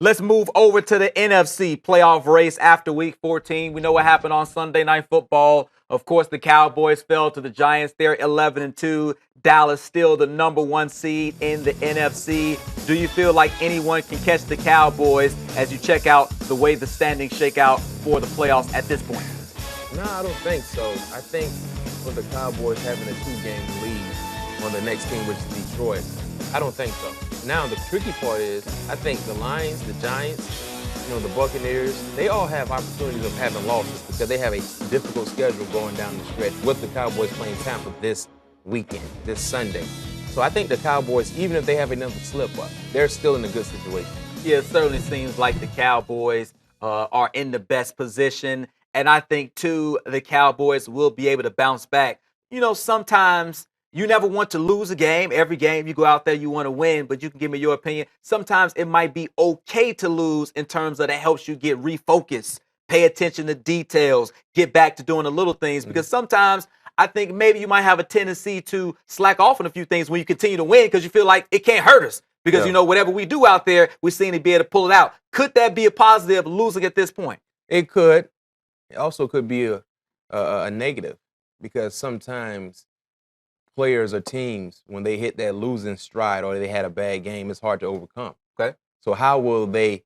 Let's move over to the NFC playoff race after Week 14. We know what happened on Sunday Night Football. Of course, the Cowboys fell to the Giants. They're 11-2. Dallas still the number one seed in the NFC. Do you feel like anyone can catch the Cowboys as you check out the way the standings shake out for the playoffs at this point? No, I don't think so. I think with the Cowboys having a 2-game lead on the next team, which is Detroit, I don't think so. Now, the tricky part is, I think the Lions, the Giants, the Buccaneers, they all have opportunities of having losses because they have a difficult schedule going down the stretch with the Cowboys playing Tampa this weekend, this Sunday. So I think the Cowboys, even if they have another slip-up, they're still in a good situation. Yeah, it certainly seems like the Cowboys are in the best position. And I think, too, the Cowboys will be able to bounce back. Sometimes you never want to lose a game. Every game you go out there, you want to win, but you can give me your opinion. Sometimes it might be okay to lose in terms of that helps you get refocused, pay attention to details, get back to doing the little things. Because sometimes I think maybe you might have a tendency to slack off on a few things when you continue to win because you feel like it can't hurt us. Because, whatever we do out there, we seem to be able to pull it out. Could that be a positive losing at this point? It could. It also could be a negative because sometimes players or teams, when they hit that losing stride or they had a bad game, it's hard to overcome. Okay. So how will they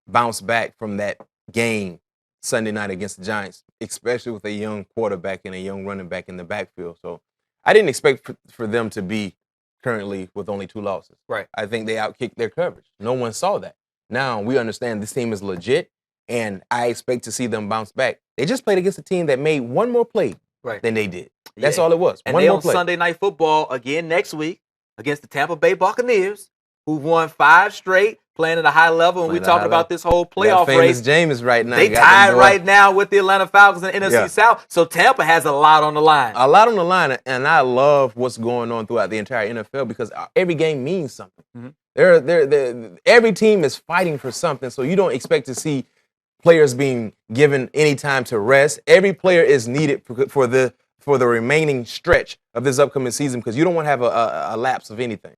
bounce back from that game Sunday night against the Giants, especially with a young quarterback and a young running back in the backfield? So I didn't expect for them to be currently with only 2 losses. Right. I think they outkicked their coverage. No one saw that. Now we understand this team is legit, and I expect to see them bounce back. They just played against a team that made one more play than they did. That's all it was. And one they more on play. Sunday Night Football again next week against the Tampa Bay Buccaneers, who won 5 straight, playing at a high level. And we're talking about this whole playoff race. James right now. They tied right now with the Atlanta Falcons in NFC South. So Tampa has a lot on the line. A lot on the line, and I love what's going on throughout the entire NFL because every game means something. Every team is fighting for something, so you don't expect to see players being given any time to rest. Every player is needed for the remaining stretch of this upcoming season because you don't want to have a lapse of anything.